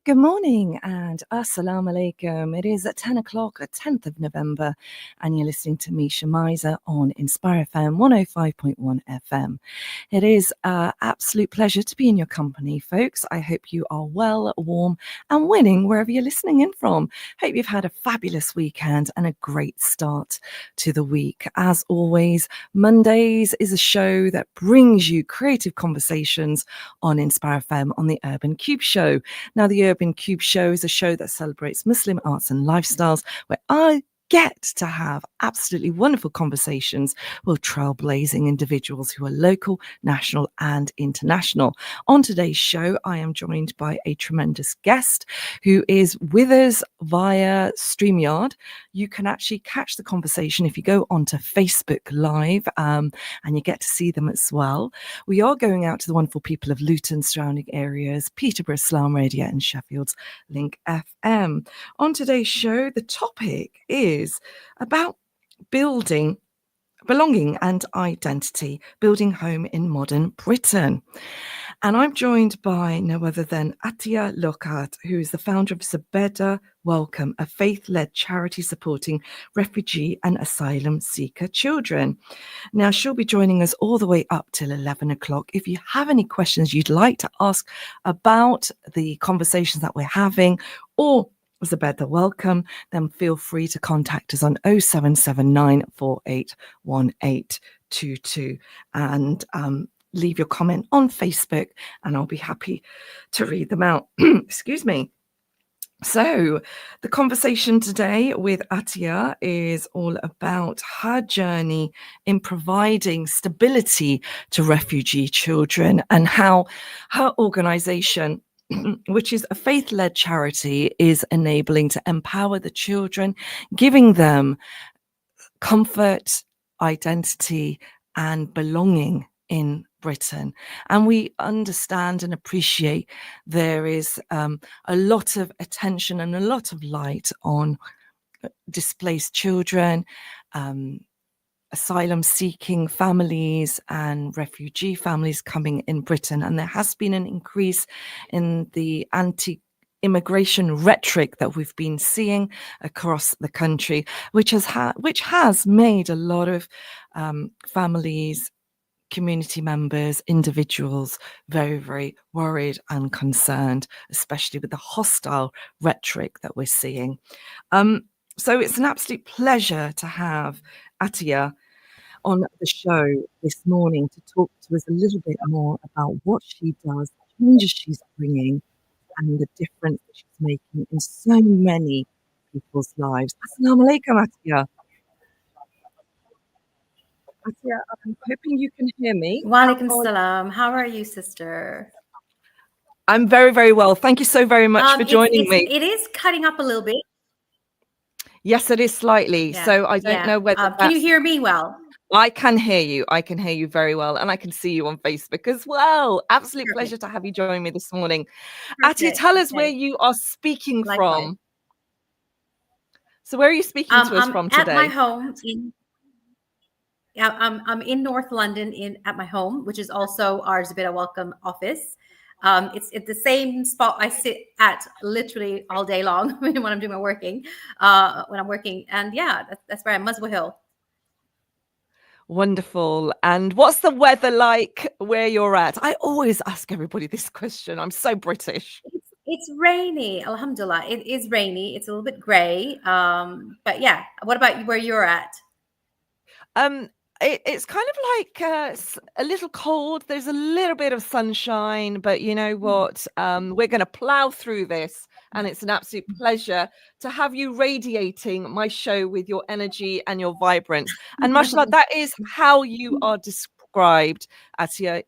Good morning and assalamu alaikum. It is at 10 o'clock, 10th of November, and you're listening to me, Shamiza, on Inspire FM 105.1 FM. It is an absolute pleasure to be in your company, folks. I hope you are well, warm, and winning wherever you're listening in from. Hope you've had a fabulous weekend and a great start to the week. As always, Mondays is a show that brings you creative conversations on Inspire FM on the Urban Cube Show. Now, the Urban Cube Show is a show that celebrates Muslim arts and lifestyles, where I get to have absolutely wonderful conversations with trailblazing individuals who are local, national, and international. On today's show, I am joined by a tremendous guest who is with us via StreamYard. You can actually catch the conversation if you go onto Facebook Live, and you get to see them as well. We are going out to the wonderful people of Luton, surrounding areas, Peterborough, Slam Radio, and Sheffield's Link FM. On today's show, the topic is about belonging and identity, building home in modern Britain. And I'm joined by no other than Atia Lokhat, who is the founder of Zabeda Welcome, a faith-led charity supporting refugee and asylum seeker children. Now, she'll be joining us all the way up till 11 o'clock. If you have any questions you'd like to ask about the conversations that we're having or Zabeda Welcome, then feel free to contact us on 0779 481822 and leave your comment on Facebook, and I'll be happy to read them out. Excuse me. So the conversation today with Atia is all about her journey in providing stability to refugee children and how her organization, which is a faith-led charity, is enabling to empower the children, giving them comfort, identity, and belonging in Britain. And we understand and appreciate there is a lot of attention and a lot of light on displaced children, asylum seeking families and refugee families coming in Britain. And there has been an increase in the immigration rhetoric that we've been seeing across the country, which has made a lot of families, community members, individuals very, very worried and concerned, especially with the hostile rhetoric that we're seeing. So it's an absolute pleasure to have Atia on the show this morning to talk to us a little bit more about what she does, the changes she's bringing, and the difference that she's making in so many people's lives. Assalamu alaikum, Atia. Atia, I'm hoping you can hear me. Wa alaikum salam. How are you, sister? I'm very, very well. Thank you so very much for joining me. It is cutting up a little bit. Yes, it is slightly. Yeah. So I don't know whether can you hear me well? I can hear you. I can hear you very well. And I can see you on Facebook as well. Absolute pleasure to have you join me this morning. Atia, tell us where you are speaking from. So where are you speaking to us from today? At my home. I'm in North London at my home, which is also our Zabeda Welcome office. It's at the same spot I sit at literally all day long when I'm doing my working, when I'm working. And yeah, that's where I'm, Muswell Hill. Wonderful. And what's the weather like where you're at? I always ask everybody this question. I'm so British. It's rainy. Alhamdulillah. It is rainy. It's a little bit gray. But yeah, what about where you're at? It's kind of like a little cold. There's a little bit of sunshine, but you know what? We're going to plow through this, and it's an absolute pleasure to have you radiating my show with your energy and your vibrance. And mashallah, that is how you are described, Atia.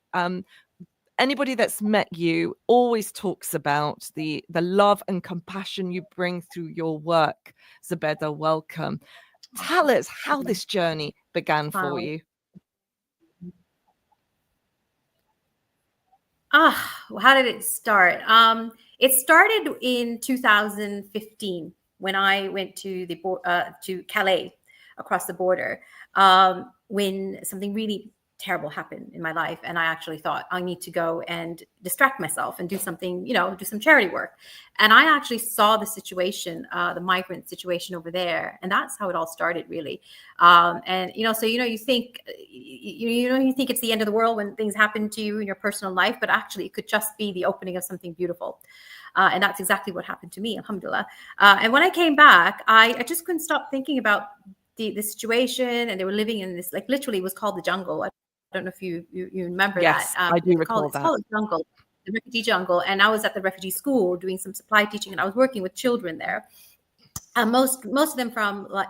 Anybody that's met you always talks about the love and compassion you bring through your work. Zabeda, welcome. Tell us how this journey began for you. How did it start? It started in 2015 when I went to to Calais, across the border, when something really terrible happen in my life, and I actually thought I need to go and distract myself and do something, do some charity work. And I actually saw the situation, the migrant situation over there, and that's how it all started, really. And so you think you think it's the end of the world when things happen to you in your personal life, but actually it could just be the opening of something beautiful. And that's exactly what happened to me, alhamdulillah. And when I came back, I just couldn't stop thinking about the situation. And they were living in this, like, literally it was called the jungle. I don't know if you remember Yes, that. I do recall It's that. called a jungle, the refugee jungle. And I was at the refugee school doing some supply teaching, and I was working with children there. Most of them from like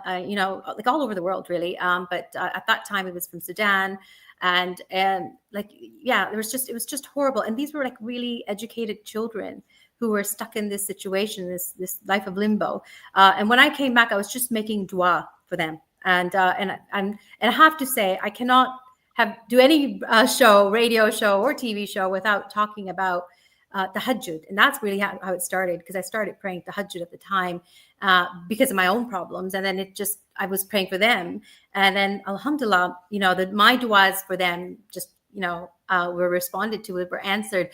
all over the world, really. But at that time it was from Sudan, and like, yeah, it was just horrible. And these were like really educated children who were stuck in this situation, this life of limbo. And when I came back, I was just making dua for them. And I have to say, I cannot do any radio show or TV show without talking about tahajjud. And that's really how it started, because I started praying tahajjud at the time because of my own problems. And then I was praying for them. And then alhamdulillah, my duas for them just, were responded to, were answered.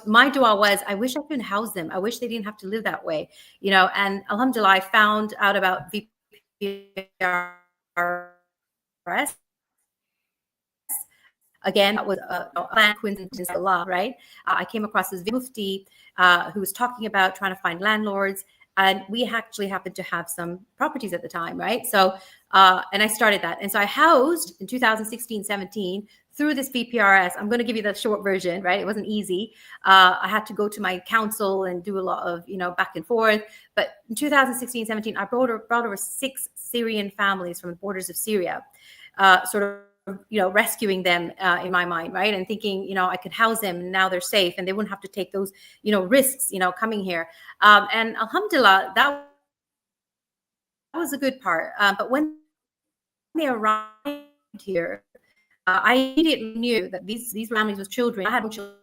My dua was, I wish I could house them. I wish they didn't have to live that way, and alhamdulillah, I found out about VPRS. Again, that was a coincidence, Allah, right? I came across this mufti who was talking about trying to find landlords. And we actually happened to have some properties at the time, right? So, and I started that. And so I housed in 2016-17 through this VPRS. I'm going to give you the short version, right? It wasn't easy. I had to go to my council and do a lot of, back and forth. But in 2016-17, I brought over 6 Syrian families from the borders of Syria, sort of, rescuing them in my mind, right? And thinking, I could house them and now they're safe and they wouldn't have to take those, risks, coming here. And alhamdulillah, that was a good part. But when they arrived here, I immediately knew that these families with children, I had children,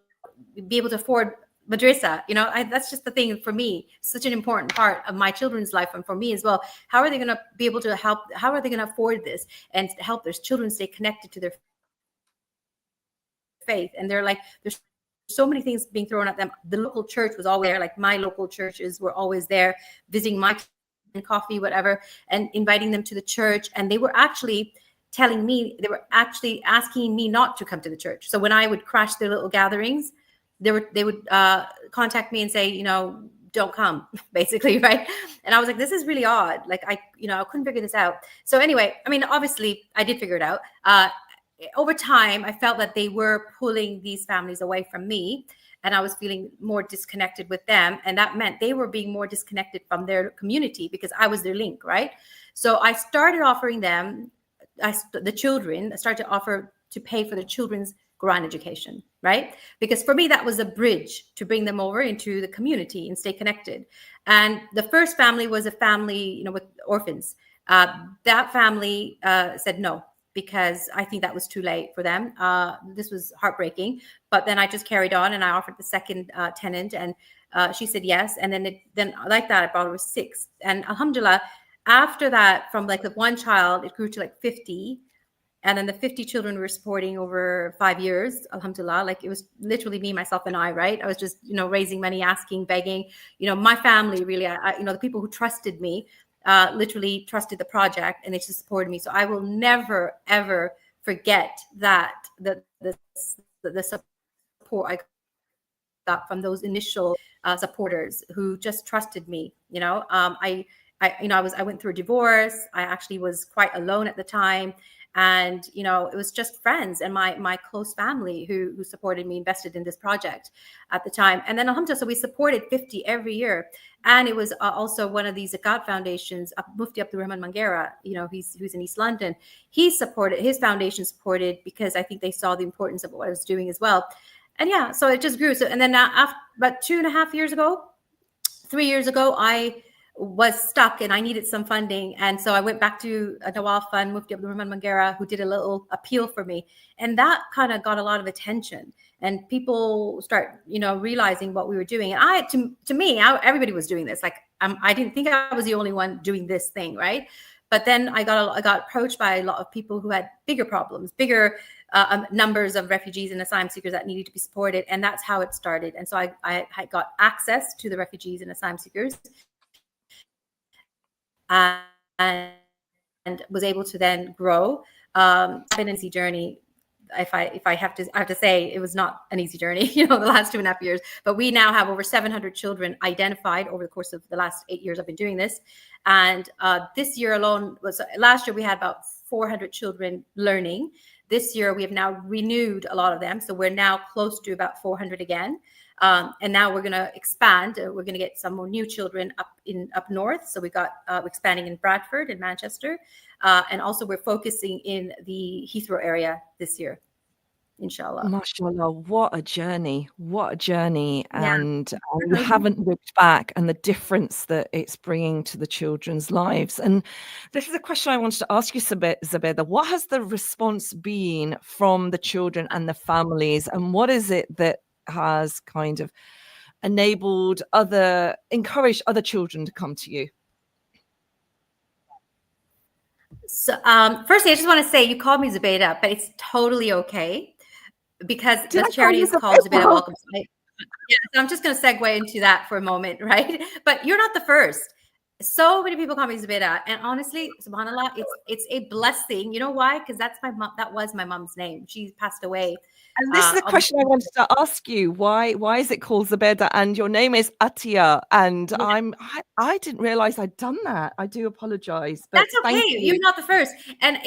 be able to afford madrasa. That's just the thing for me, such an important part of my children's life, and for me as well. How are they going to be able to help? How are they going to afford this and help their children stay connected to their faith? And they're like, there's so many things being thrown at them. The local church was always there. Like, my local churches were always there, visiting my coffee, whatever, and inviting them to the church. And they were actually telling me, they were actually asking me not to come to the church. So when I would crash their little gatherings, they would contact me and say, don't come, basically, right? And I was like, this is really odd. Like, I couldn't figure this out. So anyway, obviously I did figure it out. Over time, I felt that they were pulling these families away from me, and I was feeling more disconnected with them. And that meant they were being more disconnected from their community because I was their link, right? So I started offering them, the children, I started to offer to pay for the children's Quran education, right? Because for me, that was a bridge to bring them over into the community and stay connected. And the first family was a family, with orphans. That family said no, because I think that was too late for them. This was heartbreaking. But then I just carried on, and I offered the second tenant, and she said yes. And then like that, I brought her 6. And alhamdulillah, after that, from like the one child, it grew to like 50. And then the 50 children we were supporting over 5 years, alhamdulillah. Like, it was literally me, myself, and I, right? I was just, raising money, asking, begging, my family, really, the people who trusted me, literally trusted the project, and they just supported me. So I will never, ever forget that, the support I got from those initial supporters who just trusted me. I went through a divorce. I actually was quite alone at the time. And, it was just friends and my close family who supported me, invested in this project at the time. And then alhamdulillah, so we supported 50 every year. And it was also one of these Zakat foundations, Mufti Abdul Rahman Mangera, who's in East London. His foundation supported, because I think they saw the importance of what I was doing as well. And yeah, so it just grew. So, and then after about 2.5 years ago, 3 years ago, I was stuck and I needed some funding. And so I went back to a Nawal Fund, Mufti Abdul Rahman Mangera, who did a little appeal for me. And that kind of got a lot of attention. And people start, realizing what we were doing. And to me, everybody was doing this. Like, I didn't think I was the only one doing this thing, right? But then I got approached by a lot of people who had bigger problems, bigger numbers of refugees and asylum seekers that needed to be supported, and that's how it started. And so I got access to the refugees and asylum seekers, and was able to then grow. It's been an easy journey. If I have to say, it was not an easy journey, the last 2.5 years. But we now have over 700 children identified over the course of the last 8 years I've been doing this. And this year alone last year we had about 400 children learning. This year we have now renewed a lot of them, so we're now close to about 400 again. And now we're going to expand. We're going to get some more new children up north. So we're expanding in Bradford and Manchester, and also we're focusing in the Heathrow area this year, inshallah. Mashallah, what a journey. Yeah. And you haven't looked back, and the difference that it's bringing to the children's lives. And this is a question I wanted to ask you, Zabeda. What has the response been from the children and the families, and what is it that has kind of encouraged other children to come to you? So firstly, I just want to say, you called me Zubaydah, but it's totally okay, because the charity is called Zubaydah Welcome. So I'm just going to segue into that for a moment, right? But you're not the first. So many people call me Zubaydah, and honestly, subhanallah, it's a blessing. You know why? Because that's my mom. That was my mom's name. She passed away. And this is a question I wanted to ask you. Why is it called Zabeda? And your name is Atia. And yeah. I didn't realize I'd done that. I do apologize. But that's okay. You're not the first. And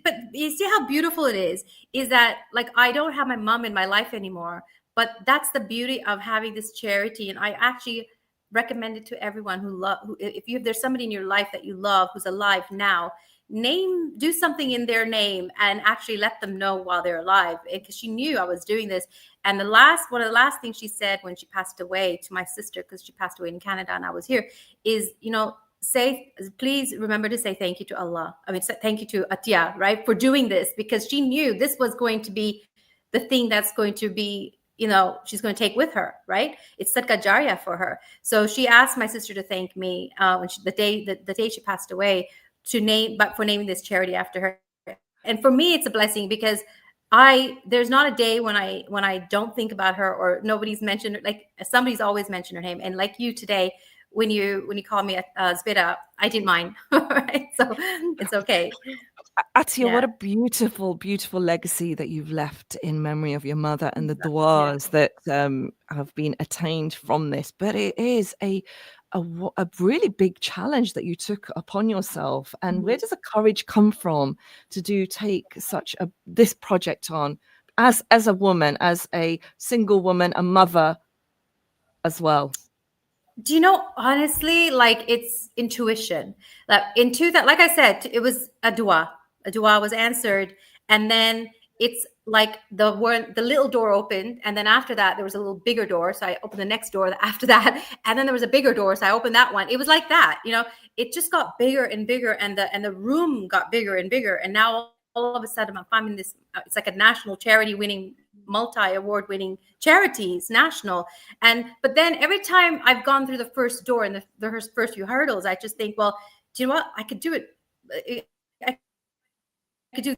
but you see how beautiful it is that, like, I don't have my mom in my life anymore. But that's the beauty of having this charity. And I actually recommend it to everyone if there's somebody in your life that you love who's alive now, do something in their name and actually let them know while they're alive. Because she knew I was doing this. And one of the last things she said when she passed away to my sister, because she passed away in Canada and I was here, is, please remember to say thank you to Allah. I mean, thank you to Atia, right, for doing this, because she knew this was going to be the thing that's going to be, she's going to take with her, right? It's sadaqah jariyah for her. So she asked my sister to thank me the day she passed away, for naming this charity after her. And for me, it's a blessing, because there's not a day when I don't think about her, or nobody's mentioned, like, somebody's always mentioned her name. And like you today, when you call me Zabeda, I didn't mind, right? So it's okay. Atia, what a beautiful, beautiful legacy that you've left in memory of your mother, and the du'as that have been attained from this. But it is a really big challenge that you took upon yourself. And where does the courage come from to take this project on as a woman, as a single woman, a mother as well? Do you know, honestly, like, it's intuition. Like I said, it was a dua. A dua was answered, and then it's like the little door opened, and then after that there was a little bigger door, so I opened the next door after that, and then there was a bigger door, so I opened that one. It was like that, it just got bigger and bigger, and the room got bigger and bigger, and now all of a sudden I'm finding this. It's like a national charity winning, multi-award winning charities, national. But then every time I've gone through the first door and the first few hurdles, I just think, well, do you know what? I could do it. I could do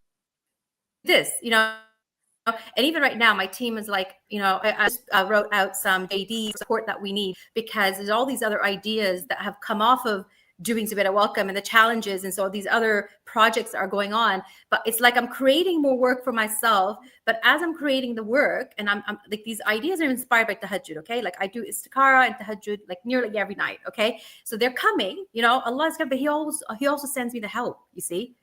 this, and even right now, my team is like, I just wrote out some JD support that we need, because there's all these other ideas that have come off of doing Zubaydah Welcome and the challenges, and so these other projects are going on. But it's like I'm creating more work for myself. But as I'm creating the work, and I'm like, these ideas are inspired by tahajjud, okay? Like, I do istikhara and tahajjud like nearly every night, okay? So they're coming, Allah is coming, but He also sends me the help, you see.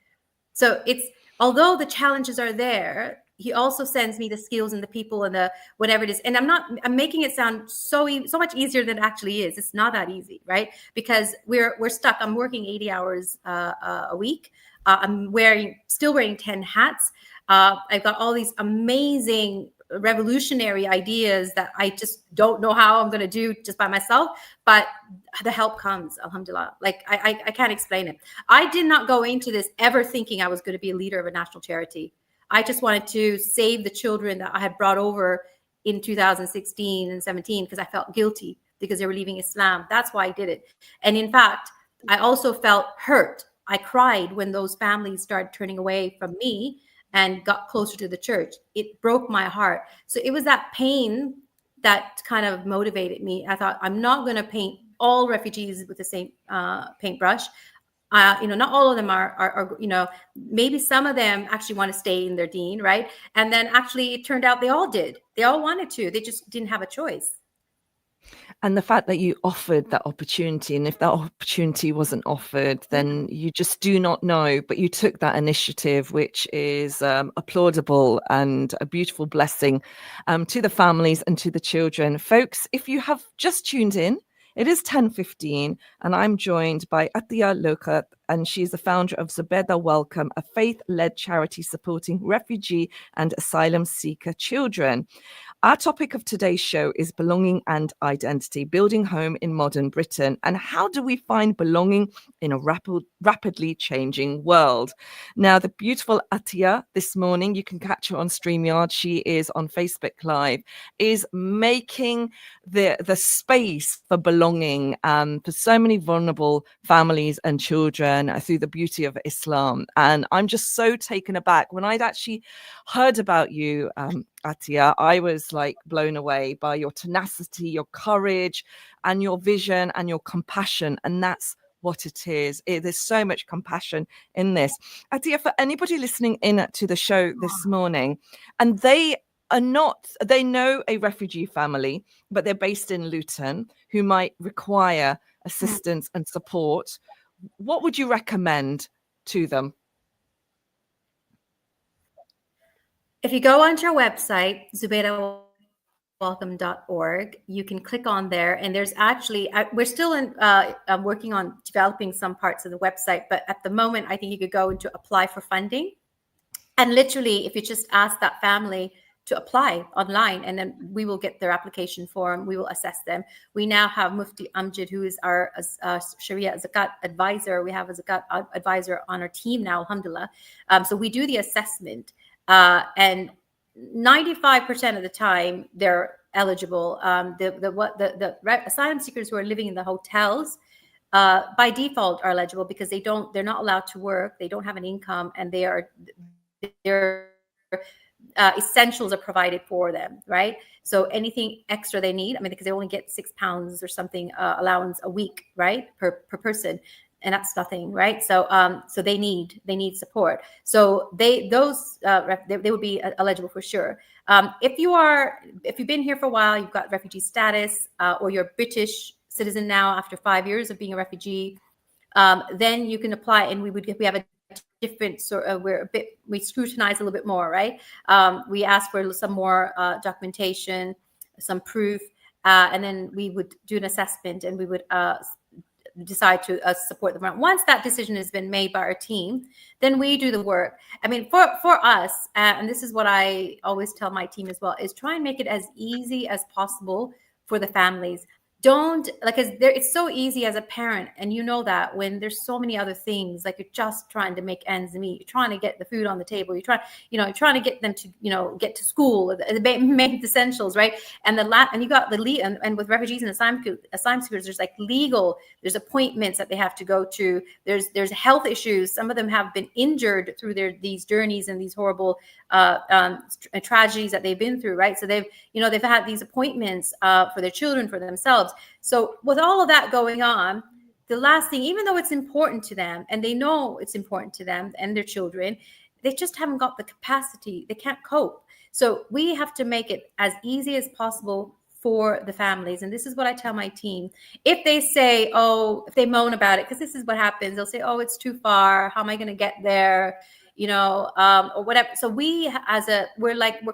So it's, although the challenges are there, He also sends me the skills and the people and the whatever it is. And I'm making it sound so much easier than it actually is. It's not that easy, right? Because we're stuck. I'm working 80 hours a week. I'm still wearing 10 hats. I've got all these amazing revolutionary ideas that I just don't know how I'm going to do just by myself, but the help comes, alhamdulillah. Like, I can't explain it. I did not go into this ever thinking I was going to be a leader of a national charity. I just wanted to save the children that I had brought over in 2016 and 17, because I felt guilty because they were leaving Islam. That's why I did it. And in fact, I also felt hurt I cried when those families started turning away from me and got closer to the church. It broke my heart. So it was that pain that kind of motivated me. I thought, I'm not going to paint all refugees with the same paintbrush. Not all of them are, maybe some of them actually want to stay in their dean, right? And then actually it turned out they all did. They all wanted to. They just didn't have a choice. And the fact that you offered that opportunity, and if that opportunity wasn't offered, then you just do not know. But you took that initiative, which is applaudable and a beautiful blessing to the families and to the children. Folks, if you have just tuned in, it is 10:15, and I'm joined by Atia Lokhat, and she's the founder of Zubeda Welcome, a faith-led charity supporting refugee and asylum seeker children. Our topic of today's show is belonging and identity, building home in modern Britain. And how do we find belonging in a rapidly changing world? Now, the beautiful Atia this morning, you can catch her on StreamYard. She is on Facebook Live, is making the space for belonging for so many vulnerable families and children through the beauty of Islam. And I'm just so taken aback. When I'd actually heard about you, Atia, I was like blown away by your tenacity, your courage, and your vision and your compassion. And that's what it is. There's so much compassion in this. Atia, for anybody listening in to the show this morning, and they know a refugee family, but they're based in Luton, who might require assistance and support, what would you recommend to them? If you go onto our website, zubeidawelcome.org, you can click on there, and there's actually, we're still working on developing some parts of the website, but at the moment, I think you could go into apply for funding. And literally, if you just ask that family to apply online, and then we will get their application form, we will assess them. We now have Mufti Amjad, who is our Sharia Zakat advisor. We have a Zakat advisor on our team now, alhamdulillah. So we do the assessment. And 95% of the time they're eligible. The asylum seekers who are living in the hotels by default are eligible because they're not allowed to work, they don't have an income, and their essentials are provided for them, right? So anything extra they need, because they only get £6 or something allowance a week, right, per person. And that's nothing, right? So, so they need support. So they would be eligible for sure. If you've been here for a while, you've got refugee status, or you're a British citizen now after 5 years of being a refugee, then you can apply. And we have a different sort of, we scrutinize a little bit more, right? We ask for some more documentation, some proof, and then we would do an assessment, and we would decide to support them. Once that decision has been made by our team, then we do the work. For us, and this is what I always tell my team as well, is try and make it as easy as possible for the families. Don't, it's so easy as a parent, and you know that when there's so many other things, like you're just trying to make ends meet, you're trying to get the food on the table, you're trying to get them to, get to school, make essentials, right? And you got and with refugees and asylum seekers, there's there's appointments that they have to go to. There's health issues. Some of them have been injured through these journeys and these horrible tragedies that they've been through, right? So they've had these appointments for their children, for themselves. So with all of that going on, the last thing, even though it's important to them, and they know it's important to them and their children, they just haven't got the capacity. They can't cope. So we have to make it as easy as possible for the families. And this is what I tell my team. If they say, if they moan about it, because this is what happens, they'll say, it's too far. How am I going to get there? Or whatever. So we're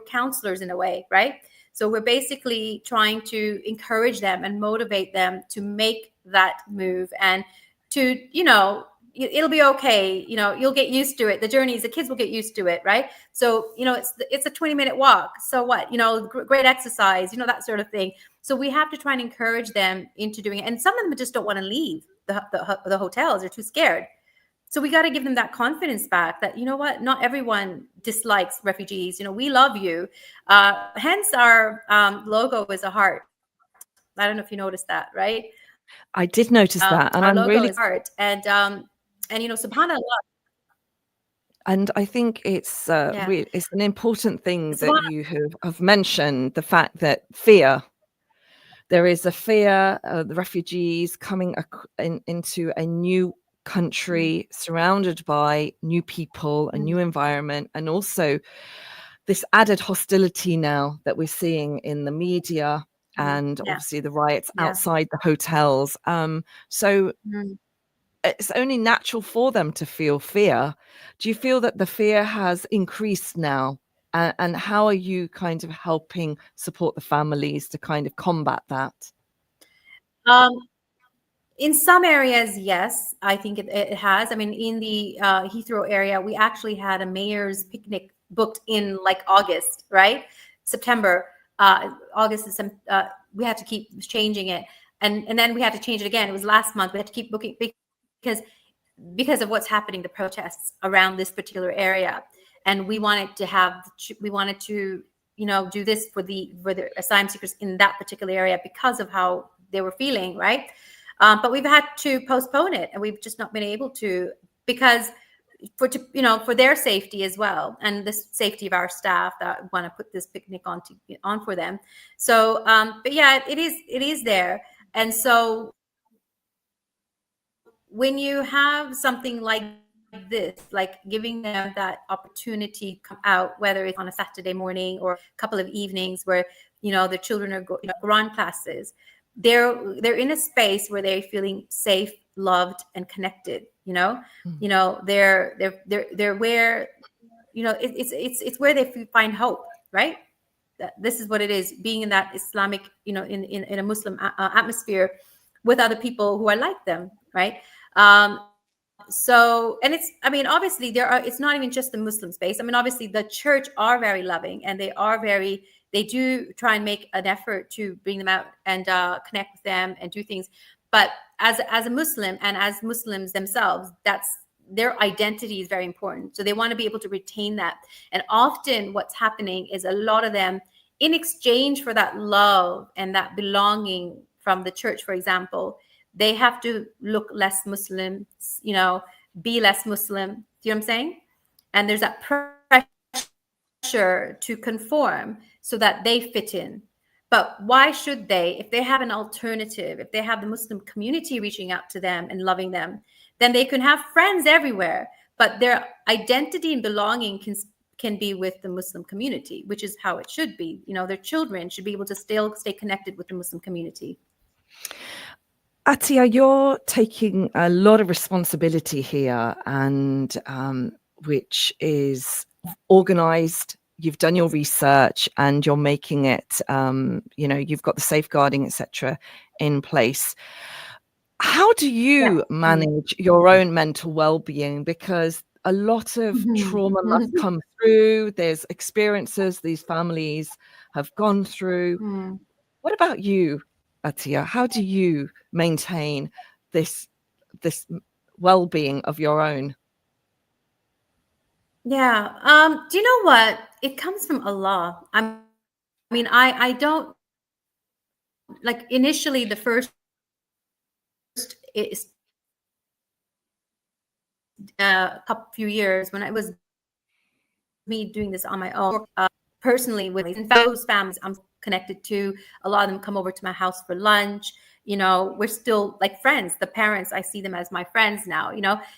counselors in a way, right? So we're basically trying to encourage them and motivate them to make that move, and to, it'll be okay. You'll get used to it. The kids will get used to it, right? So, it's a 20-minute walk. So what? Great exercise, that sort of thing. So we have to try and encourage them into doing it. And some of them just don't want to leave the hotels. They're too scared. So we got to give them that confidence back that, what, not everyone dislikes refugees. We love you. Hence our logo is a heart. I don't know if you noticed that, right? I did notice that. And our I'm logo really is heart. And Subhanallah. And I think it's Yeah. it's an important thing that Subhanallah. you have mentioned the fact that fear. There is a fear of the refugees coming into a new Mm, country surrounded by new people, a new mm, environment, and also this added hostility now that we're seeing in the media and yeah. obviously the riots Yeah. outside the hotels. So Mm. it's only natural for them to feel fear. Do you feel that the fear has increased now? And how are you kind of helping support the families to kind of combat that? Um, in some areas, yes, I think it has. I mean, in the Heathrow area, we actually had a mayor's picnic booked in like August, right? September, August is some. We had to keep changing it, and then we had to change it again. It was last month. We had to keep booking because because of what's happening, the protests around this particular area, and we wanted to do this for the asylum seekers in that particular area because of how they were feeling, right? But we've had to postpone it, and we've just not been able to because for their safety as well, and the safety of our staff that want to put this picnic on for them. So, but yeah, it is there, and so when you have something like this, like giving them that opportunity to come out, whether it's on a Saturday morning or a couple of evenings where the children are Quran classes, they're in a space where they're feeling safe, loved, and connected. Mm. They're where it's where they find hope, right? This is what it is, being in that Islamic, in a Muslim atmosphere with other people who are like them, right? So, and it's, I mean, obviously it's not even just the Muslim space. I mean, obviously the church are very loving, and they do try and make an effort to bring them out and connect with them and do things. But as a Muslim, and as Muslims themselves, that's their identity is very important. So they want to be able to retain that. And often what's happening is a lot of them, in exchange for that love and that belonging from the church, for example, they have to look less Muslim, be less Muslim. Do you know what I'm saying? And there's that pressure to conform so that they fit in. But why should they? If they have an alternative, if they have the Muslim community reaching out to them and loving them, then they can have friends everywhere. But their identity and belonging can be with the Muslim community, which is how it should be. Their children should be able to still stay connected with the Muslim community. Atia, you're taking a lot of responsibility here, and which is organized. You've done your research, and you're making it. You've got the safeguarding, etc., in place. How do Yeah. you manage your own mental well-being? Because a lot of trauma must Mm-hmm. come through. There's experiences these families have gone through. Mm. What about you, Atia? How do you maintain this this well-being of your own? Yeah. Do you know what? It comes from Allah. I mean, I don't like initially the first is couple few years when it was me doing this on my own, personally with those families I'm connected to. A lot of them come over to my house for lunch. We're still like friends. The parents, I see them as my friends now.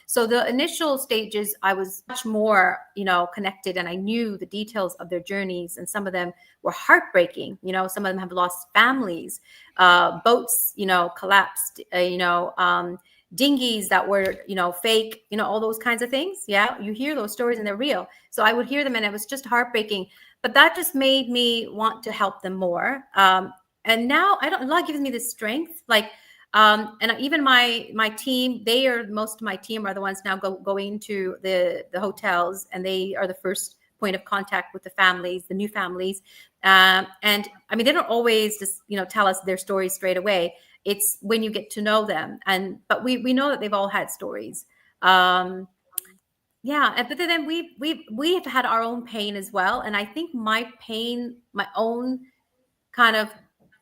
So the initial stages, I was much more, connected, and I knew the details of their journeys, and some of them were heartbreaking. Some of them have lost families, boats, collapsed, dinghies that were, fake, all those kinds of things. Yeah, you hear those stories and they're real. So I would hear them, and it was just heartbreaking. But that just made me want to help them more. And now Allah gives me the strength. Like, and even my team, most of my team are the ones now going to the hotels, and they are the first point of contact with the families, the new families. And I mean, they don't always just tell us their stories straight away. It's when you get to know them, but we know that they've all had stories. Yeah, but then we've had our own pain as well, and I think my own kind of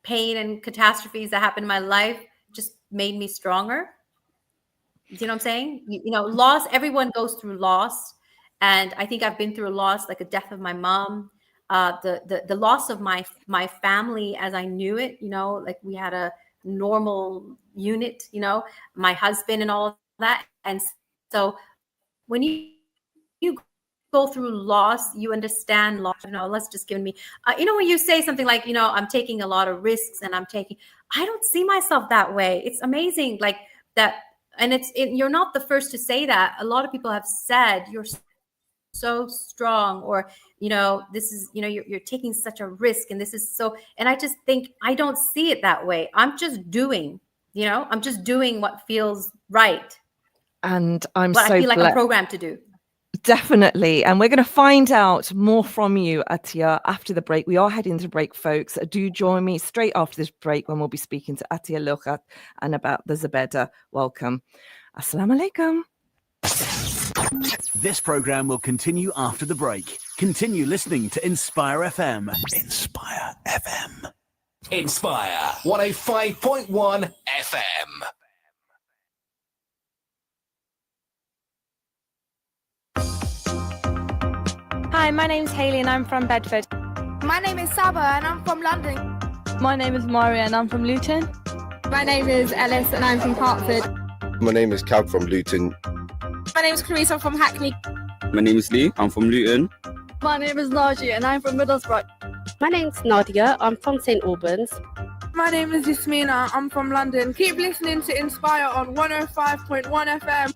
pain and catastrophes that happened in my life just made me stronger. Do you know what I'm saying? Loss, everyone goes through loss. And I think I've been through a loss, like a death of my mom, the loss of my family as I knew it, like we had a normal unit, my husband and all of that. And so when you go through loss, you understand loss. Let's just give me, when you say something like, I'm taking a lot of risks and I don't see myself that way. It's amazing. Like that. And you're not the first to say that. A lot of people have said you're so strong, or this is you're taking such a risk, and this is so. And I just think I don't see it that way. I'm just doing what feels right, and I'm what so I feel like I'm programmed to do. Definitely. And we're going to find out more from you, Atia, after the break. We are heading to break, folks. Do join me straight after this break when we'll be speaking to Atia Lokhat and about the Zabeda. Welcome. Assalamu alaikum. This program will continue after the break. Continue listening to Inspire FM. Inspire FM. Inspire 105.1 FM. Hi, my name's Hayley and I'm from Bedford. My name is Saba and I'm from London. My name is Maria and I'm from Luton. My name is Ellis and I'm from Hertford. My name is Cal from Luton. My name is Clarissa, I'm from Hackney. My name is Lee, I'm from Luton. My name is Naji and I'm from Middlesbrough. My name's Nadia, I'm from St Albans. My name is Yasmina, I'm from London. Keep listening to Inspire on 105.1 FM.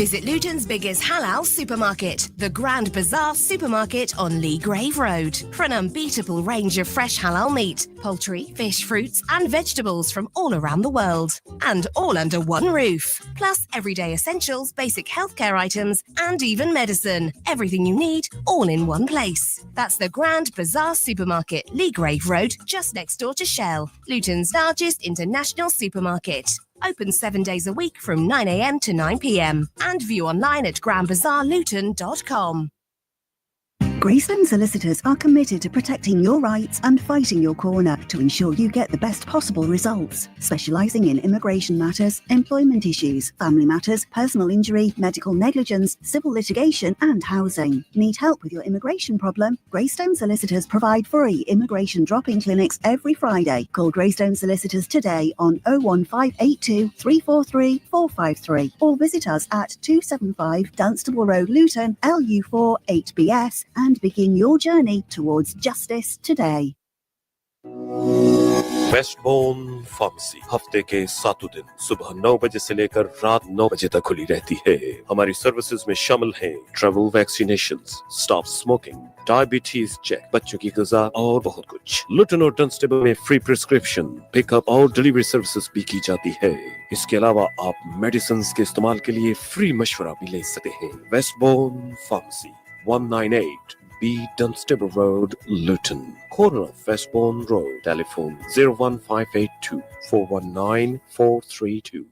Visit Luton's biggest halal supermarket, the Grand Bazaar Supermarket on Lee Grave Road, for an unbeatable range of fresh halal meat, poultry, fish, fruits and vegetables from all around the world. And all under one roof. Plus everyday essentials, basic healthcare items and even medicine. Everything you need, all in one place. That's the Grand Bazaar Supermarket, Lee Grave Road, just next door to Shell, Luton's largest international supermarket. Open 7 days a week from 9 a.m. to 9 p.m. and view online at grandbazaarluton.com. Greystone Solicitors are committed to protecting your rights and fighting your corner to ensure you get the best possible results. Specialising in immigration matters, employment issues, family matters, personal injury, medical negligence, civil litigation and housing. Need help with your immigration problem? Greystone Solicitors provide free immigration drop-in clinics every Friday. Call Greystone Solicitors today on 01582 343 453 or visit us at 275 Dunstable Road, Luton, LU4 8BS and begin your journey towards justice today. Westbourne pharmacy हफ्ते के 7 दिन सुबह 9 बजे से लेकर रात 9 बजे तक खुली रहती है। हमारी सर्विसेज में शामिल हैं travel vaccinations, stop smoking, diabetes check, बच्चों की ग़िज़ा और बहुत कुछ। लुटन और डंस्टेबल में फ्री प्रिस्क्रिप्शन, पिकअप और डिलीवरी सर्विसेज भी की जाती है। इसके अलावा आप मेडिसिन के इस्तेमाल के लिए फ्री मशवरा भी ले सकते हैं। वेस्टबोर्न pharmacy 198 B Dunstable Road, Luton, corner of Westbourne Road. Telephone 01582 419 432.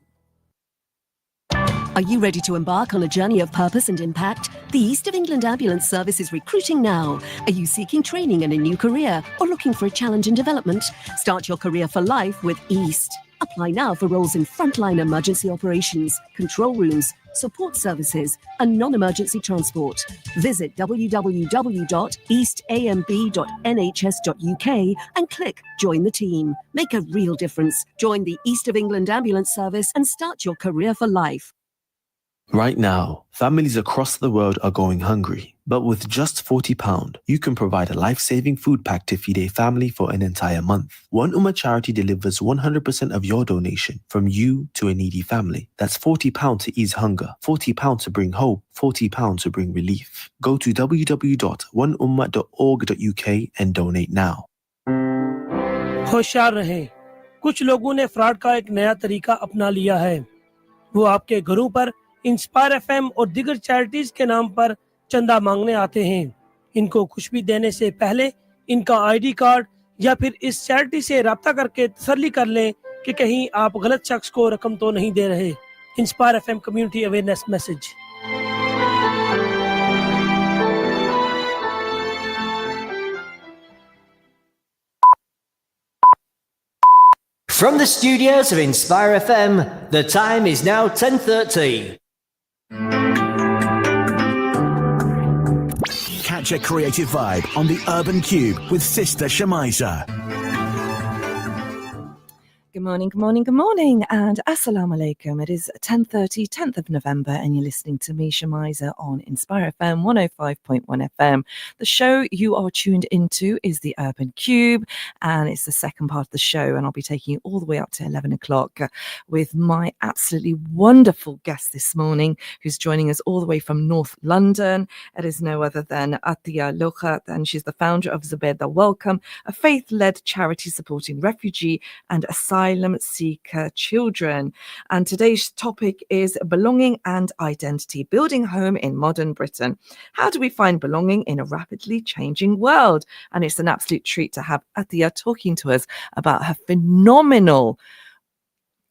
Are you ready to embark on a journey of purpose and impact? The East of England Ambulance Service is recruiting now. Are you seeking training in a new career or looking for a challenge in development? Start your career for life with East. Apply now for roles in frontline emergency operations, control rooms, support services and non-emergency transport. Visit www.eastamb.nhs.uk and click Join the Team. Make a real difference. Join the East of England Ambulance Service and start your career for life. Right now, families across the world are going hungry. But with just £40, you can provide a life-saving food pack to feed a family for an entire month. One Ummah charity delivers 100% of your donation from you to a needy family. That's £40 to ease hunger, £40 to bring hope, £40 to bring relief. Go to www.oneummah.org.uk and donate now. होशियार रहें। कुछ लोगों ने fraud का एक नया तरीका अपना लिया है। वो आपके घरों पर इंस्पायर एफएम और दीगर चैरिटीज के नाम पर चंदा मांगने आते हैं। इनको कुछ भी देने से पहले इनका आईडी कार्ड या फिर इस चैरिटी से राब्ता करके तसल्ली कर लें कि कहीं आप गलत शख्स को रकम तो नहीं दे रहे। Inspire FM community awareness message. From the studios of Inspire FM, the time is now 10:30. Catch a creative vibe on the Urban Cube with Sister Shamiza. Good morning, good morning, good morning, and assalamu alaikum. It is 10:30, 10th of November, and you're listening to me, Shamiza, on Inspire FM 105.1 FM. The show you are tuned into is the Urban Cube, and it's the second part of the show, and I'll be taking you all the way up to 11 o'clock with my absolutely wonderful guest this morning, who's joining us all the way from North London. It is no other than Atia Lokhat, and she's the founder of Zubeda Welcome, a faith-led charity supporting refugee and asylum seeker children. And today's topic is belonging and identity, building home in modern Britain. How do we find belonging in a rapidly changing world? And it's an absolute treat to have Atia talking to us about her phenomenal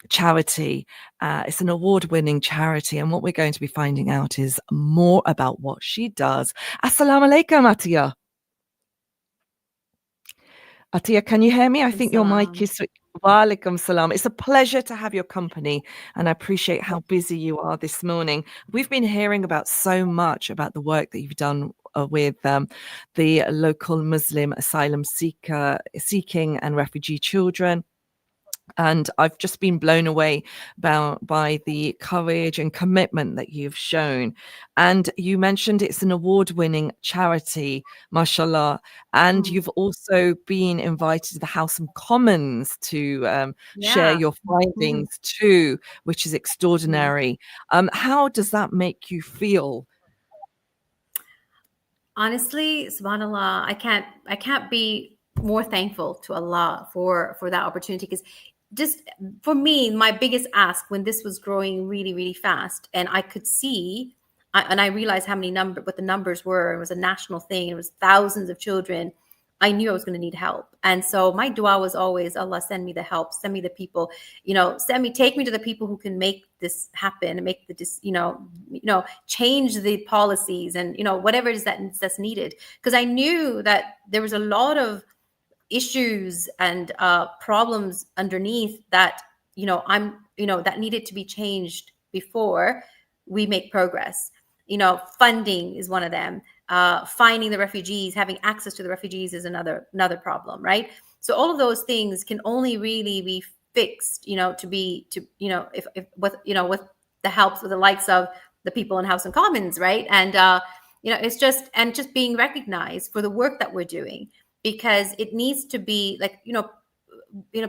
charity. It's an award-winning charity, and what we're going to be finding out is more about what she does. Assalamu alaikum, Atia. Atia, can you hear me? I think your mic is... Walaikum salam. It's a pleasure to have your company, and I appreciate how busy you are this morning. We've been hearing about so much about the work that you've done with the local Muslim asylum seeking and refugee children. And I've just been blown away by the courage and commitment that you've shown. And you mentioned it's an award-winning charity, mashallah. And you've also been invited to the House of Commons to share your findings too, which is extraordinary. How does that make you feel? Honestly, subhanallah, I can't be more thankful to Allah for that opportunity, because just for me, my biggest ask when this was growing really, really fast, and I could see, and I realized what the numbers were. It was a national thing. It was thousands of children. I knew I was going to need help. And so my dua was always, Allah, send me the help, send me the people, take me to the people who can make this happen and make change the policies and, whatever it is that's needed. Because I knew that there was a lot of issues and problems underneath that, that needed to be changed before we make progress. Funding is one of them. Finding the refugees, having access to the refugees is another problem, right? So all of those things can only really be fixed, if with the help of the likes of the people in House and Commons, right? And it's just being recognized for the work that we're doing, because it needs to be like,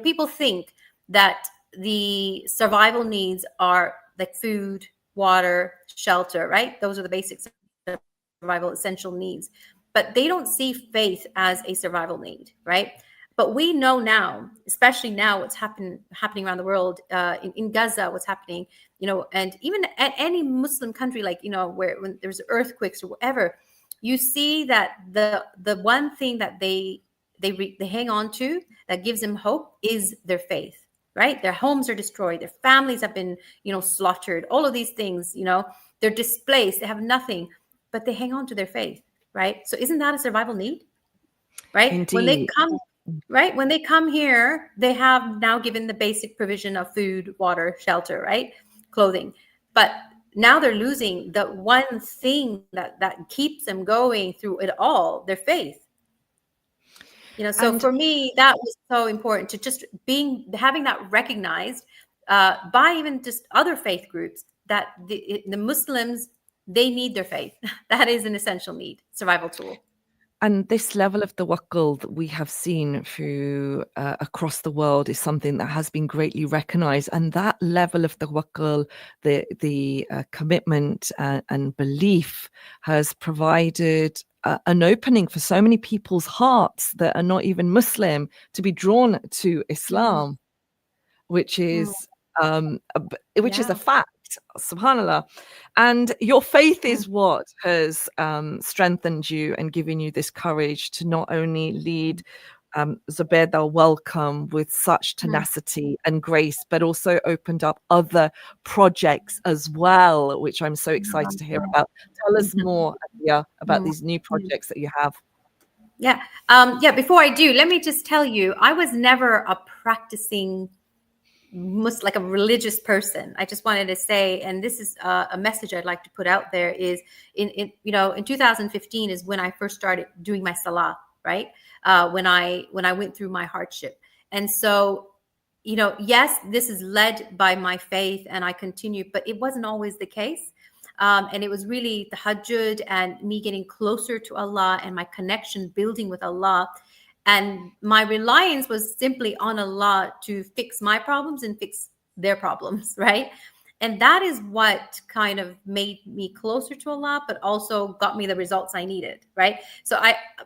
people think that the survival needs are like food, water, shelter, right? Those are the basic survival essential needs, but they don't see faith as a survival need, right? But we know now, especially now, what's happening around the world, in Gaza, what's happening, and even at any Muslim country, like, where when there's earthquakes or whatever, you see that the one thing that they hang on to that gives them hope is their faith, right? Their homes are destroyed, their families have been, slaughtered, all of these things, they're displaced, they have nothing, but they hang on to their faith, right? So isn't that a survival need, right? Indeed. When they come here, they have now given the basic provision of food, water, shelter, right? Clothing. But now they're losing the one thing that keeps them going through it all, their faith. So for me, that was so important, to just having that recognized by even just other faith groups, that the Muslims, they need their faith. That is an essential need, survival tool. And this level of tawakkul that we have seen through across the world is something that has been greatly recognized. And that level of tawakkul, the commitment and belief, has provided an opening for so many people's hearts that are not even Muslim to be drawn to Islam, which is is a fact. Subhanallah. And your faith is what has strengthened you and given you this courage to not only lead Zubeda Welcome with such tenacity and grace, but also opened up other projects as well, which I'm so excited to hear about. Tell us more, Atia, about these new projects that you have. Yeah. Before I do, let me just tell you, I was never a practicing like a religious person, I just wanted to say, and this is a message I'd like to put out there, is in 2015 is when I first started doing my salah, right? When I went through my hardship. And so, yes, this is led by my faith and I continue, but it wasn't always the case. And it was really the tahajjud and me getting closer to Allah and my connection building with Allah. And my reliance was simply on Allah to fix my problems and fix their problems, right? And that is what kind of made me closer to Allah, but also got me the results I needed, right? So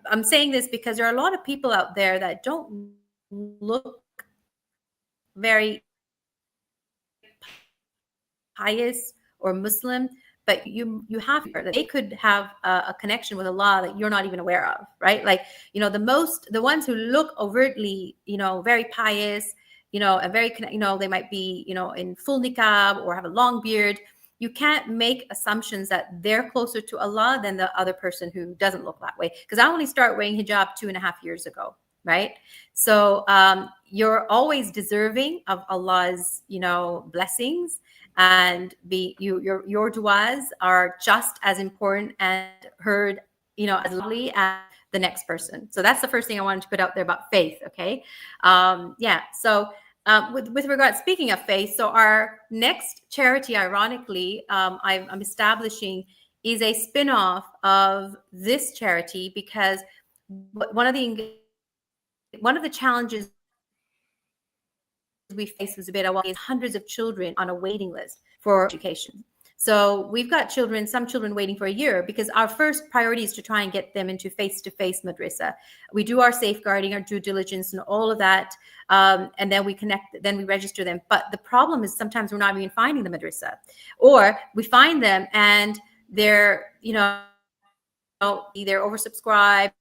I'm saying this because there are a lot of people out there that don't look very pious or Muslim, but you have that they could have a connection with Allah that you're not even aware of, right? Like, the ones who look overtly, very pious, they might be, in full niqab or have a long beard. You can't make assumptions that they're closer to Allah than the other person who doesn't look that way. Because I only started wearing hijab 2.5 years ago, right? So you're always deserving of Allah's, blessings, and your duas are just as important and heard, as loudly as the next person. So that's the first thing I wanted to put out there about faith. Okay. So with regard, speaking of faith, so our next charity, ironically, I'm establishing is a spin-off of this charity, because one of the challenges we face is is hundreds of children on a waiting list for education. So we've got some children waiting for a year, because our first priority is to try and get them into face-to-face madrasa. We do our safeguarding, our due diligence and all of that. And then we register them. But the problem is sometimes we're not even finding the madrasa, or we find them and they're, either oversubscribed,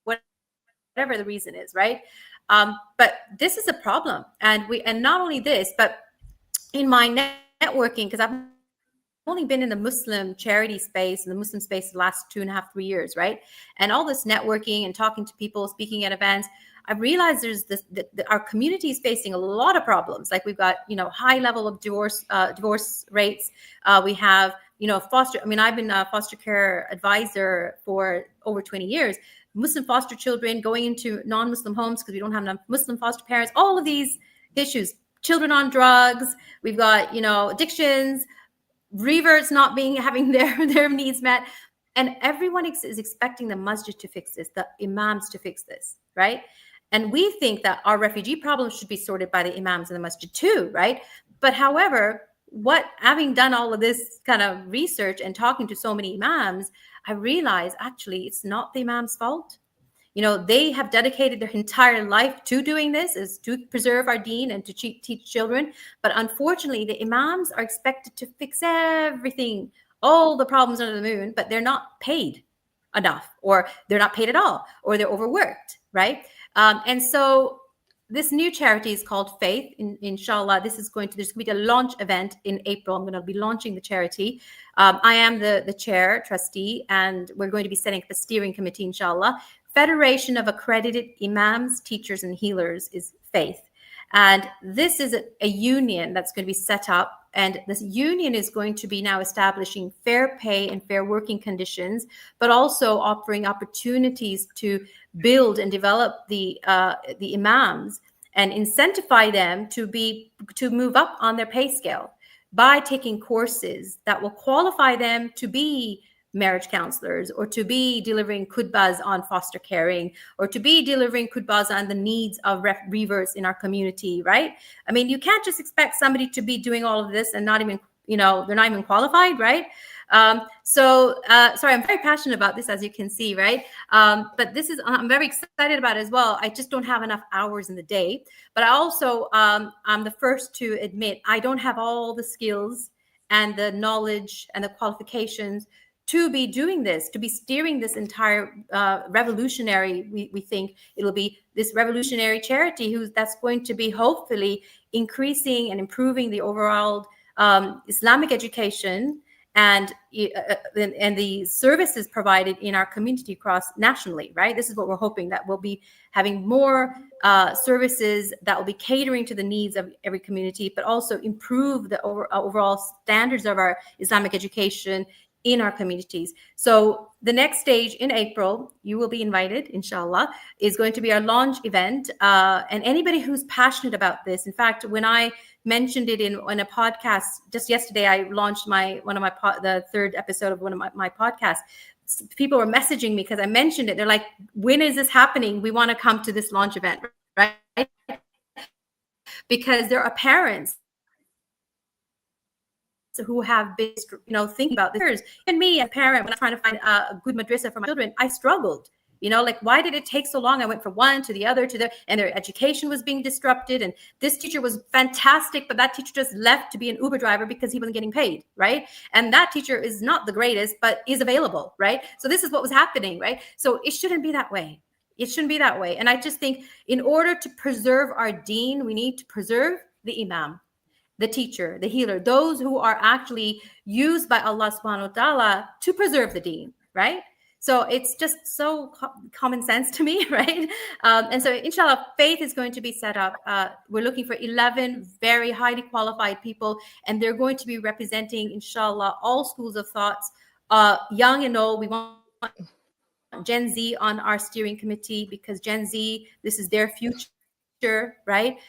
whatever the reason is, right? But this is a problem. And not only this, but in my networking, because I've only been in the Muslim charity space and the Muslim space the last 2.5, 3 years, right? And all this networking and talking to people, speaking at events, I've realized there's our community is facing a lot of problems. Like we've got, high level of divorce rates. We have, foster. I mean, I've been a foster care advisor for over 20 years. Muslim foster children going into non-Muslim homes because we don't have enough Muslim foster parents, all of these issues, children on drugs, we've got, addictions, reverts not having their needs met. And everyone is expecting the masjid to fix this, the imams to fix this, right? And we think that our refugee problems should be sorted by the imams in the masjid too, right? But however, having done all of this kind of research and talking to so many imams, I realized actually it's not the imam's fault. They have dedicated their entire life to doing this, is to preserve our deen and to teach children. But unfortunately, the imams are expected to fix everything, all the problems under the moon, but they're not paid enough, or they're not paid at all, or they're overworked, right? And so this new charity is called Faith. Inshallah, there's going to be a launch event in April. I'm going to be launching the charity. I am the chair trustee, and we're going to be setting up a steering committee, inshallah. Federation of Accredited Imams, Teachers, and Healers is Faith. And this is a union that's going to be set up. And this union is going to be now establishing fair pay and fair working conditions, but also offering opportunities to build and develop the imams and incentivize them to move up on their pay scale by taking courses that will qualify them to be marriage counselors, or to be delivering khutbahs on foster caring, or to be delivering khutbahs on the needs of reverts in our community, right? I mean, you can't just expect somebody to be doing all of this and not even, they're not even qualified, right? Sorry, I'm very passionate about this, as you can see, right? But I'm very excited about it as well. I just don't have enough hours in the day. But I also, I'm the first to admit I don't have all the skills and the knowledge and the qualifications to be doing this, to be steering this entire revolutionary, we think it'll be this revolutionary charity that's going to be hopefully increasing and improving the overall Islamic education and the services provided in our community across nationally, right? This is what we're hoping, that we'll be having more services that will be catering to the needs of every community, but also improve the overall standards of our Islamic education in our communities. So the next stage in April, you will be invited, inshallah, is going to be our launch event. And anybody who's passionate about this, in fact, when I mentioned it in a podcast just yesterday, I launched the third episode of one of my podcasts. People were messaging me because I mentioned it. They're like, when is this happening? We want to come to this launch event, right? Because there are parents who have been, thinking about this. And me, as a parent, when I'm trying to find a good madrasa for my children, I struggled. Like, why did it take so long? I went from one to the other and their education was being disrupted. And this teacher was fantastic, but that teacher just left to be an Uber driver because he wasn't getting paid, right? And that teacher is not the greatest, but is available, right? So this is what was happening, right? So it shouldn't be that way. It shouldn't be that way. And I just think in order to preserve our deen, we need to preserve the imam, the teacher, the healer, those who are actually used by Allah subhanahu wa ta'ala to preserve the deen, right? So it's just so common sense to me, right? And so inshallah, faith is going to be set up. We're looking for 11 very highly qualified people, and they're going to be representing, inshallah, all schools of thoughts, young and old. We want Gen Z on our steering committee because Gen Z, this is their future, right?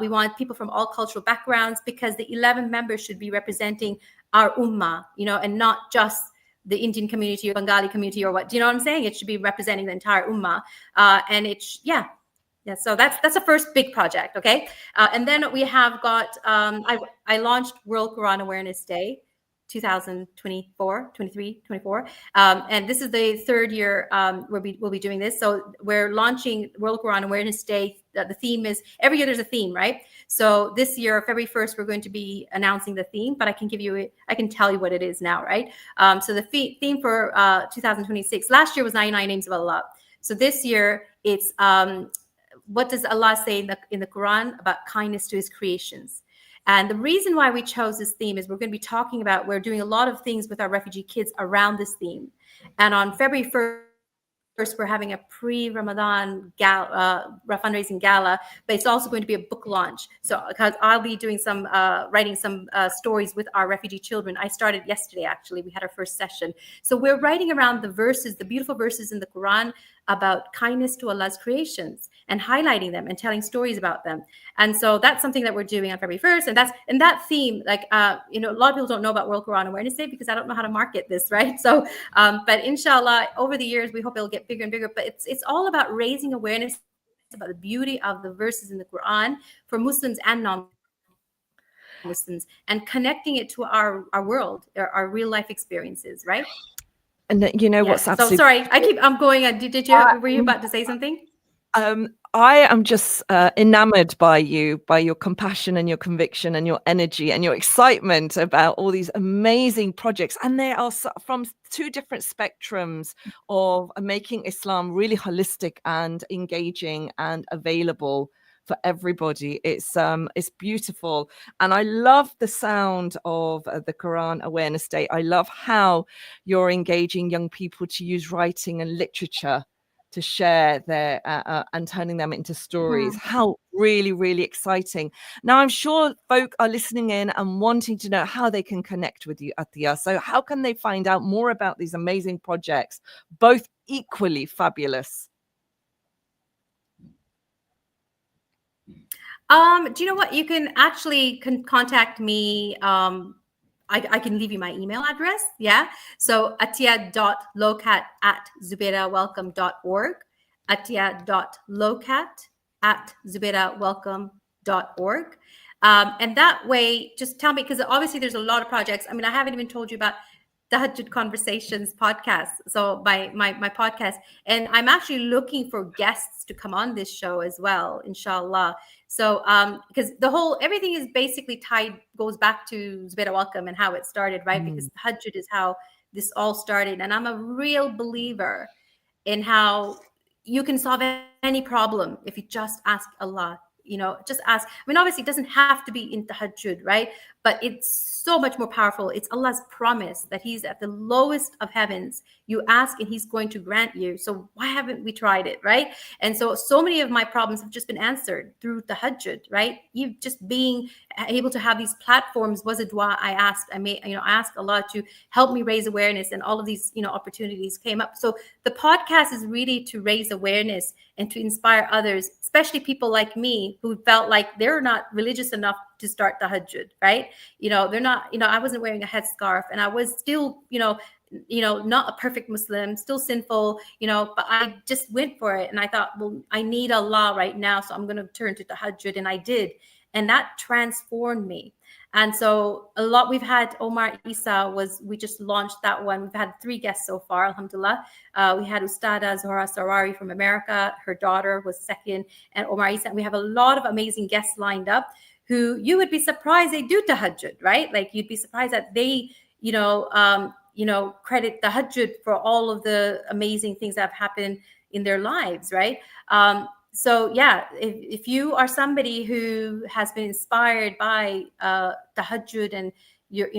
We want people from all cultural backgrounds because the 11 members should be representing our ummah, and not just the Indian community or Bengali community or what, do you know what I'm saying? It should be representing the entire ummah. And it's, yeah. So that's the first big project, okay? And then we have got, I launched World Quran Awareness Day, 2024, 23, 24. And this is the third year we'll be doing this. So we're launching World Quran Awareness Day. The theme is, every year there's a theme, right? So this year, February 1st, we're going to be announcing the theme, but I can tell you what it is now, right? So the theme for 2026, last year was 99 names of Allah. So this year it's, what does Allah say in the Quran about kindness to his creations? And the reason why we chose this theme is we're going to be talking about, we're doing a lot of things with our refugee kids around this theme. And on February 1st, we're having a pre-Ramadan fundraising gala, but it's also going to be a book launch. So because I'll be doing some, writing some stories with our refugee children. I started yesterday, actually. We had our first session. So we're writing around the verses, the beautiful verses in the Quran about kindness to Allah's creations and highlighting them and telling stories about them. And so that's something that we're doing on February 1st. And that theme, like, a lot of people don't know about World Quran Awareness Day because I don't know how to market this, right? So, but inshallah, over the years, we hope it'll get bigger and bigger, but it's all about raising awareness about the beauty of the verses in the Quran for Muslims and non-Muslims and connecting it to our world, our real life experiences, right? And what's absolutely... So sorry, I'm going. Were you about to say something? I am just enamored by your compassion and your conviction and your energy and your excitement about all these amazing projects. And they are from two different spectrums of making Islam really holistic and engaging and available for everybody. It's beautiful. And I love the sound of the Quran Awareness Day. I love how you're engaging young people to use writing and literature to share their and turning them into stories. How really, really exciting. Now, I'm sure folk are listening in and wanting to know how they can connect with you, Atia. So how can they find out more about these amazing projects, both equally fabulous? Do you know what? You can actually contact me. I can leave you my email address. Yeah. So atia.lokhat@zubairawelcome.org. atia.lokhat@zubairawelcome.org. And that way, just tell me, because obviously there's a lot of projects. I mean, I haven't even told you about the Tahajjud Conversations podcast. So my podcast, and I'm actually looking for guests to come on this show as well, inshallah. So because everything is basically goes back to Zubaira Welcome and how it started, right? Because Tahajjud is how this all started. And I'm a real believer in how you can solve any problem if you just ask Allah. Just ask. I mean, obviously it doesn't have to be in Tahajjud, right? but it's so much more powerful. It's Allah's promise that he's at the lowest of heavens. You ask and he's going to grant you. So why haven't we tried it, right? And so many of my problems have just been answered through the tahajjud, right? You just being able to have these platforms was a dua I asked. I asked Allah to help me raise awareness, and all of these, opportunities came up. So the podcast is really to raise awareness and to inspire others, especially people like me who felt like they're not religious enough to start tahajjud, right? They're not, I wasn't wearing a headscarf, and I was still, not a perfect Muslim, still sinful, but I just went for it. And I thought, well, I need Allah right now, so I'm going to turn to tahajjud. And I did. And that transformed me. And so we've had Omar Isa we just launched that one. We've had 3 guests so far, alhamdulillah. We had Ustada Zohra Sarwari from America. Her daughter was second, and Omar Isa. We have a lot of amazing guests lined up who you would be surprised they do tahajjud, right? Like you'd be surprised that they, credit tahajjud for all of the amazing things that have happened in their lives, right? So yeah, if you are somebody who has been inspired by tahajjud, and you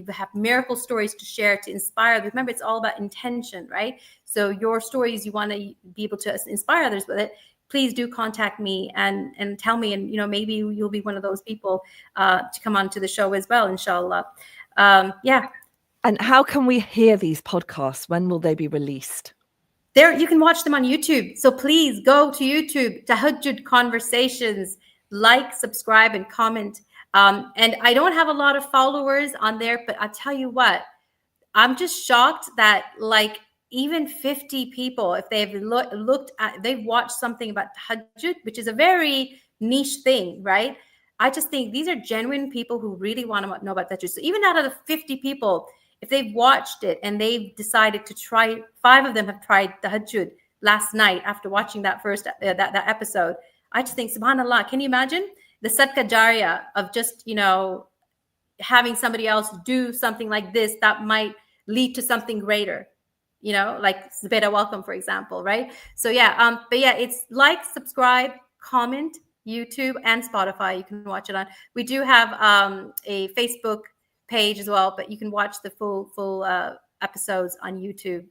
have miracle stories to share to inspire, remember it's all about intention, right? So your stories, you want to be able to inspire others with it. Please do contact me and tell me, and maybe you'll be one of those people to come on to the show as well, inshallah. Yeah. And how can we hear these podcasts? When will they be released? There, you can watch them on YouTube. So please go to YouTube, Tahajjud Conversations, like, subscribe, and comment. And I don't have a lot of followers on there, but I tell you what, I'm just shocked that even 50 people, if they've they've watched something about tahajjud, which is a very niche thing, right? I just think these are genuine people who really want to know about tahajjud. So even out of the 50 people, if they've watched it and they've decided to try, 5 of them have tried tahajjud last night after watching that first that episode. I just think, subhanallah, can you imagine the sadqa jariyah of just, having somebody else do something like this that might lead to something greater, like Zubeda Welcome, for example, right? So yeah, but yeah, it's like, subscribe, comment, YouTube and Spotify. You can watch it on. We do have a Facebook page as well, but you can watch the full episodes on YouTube.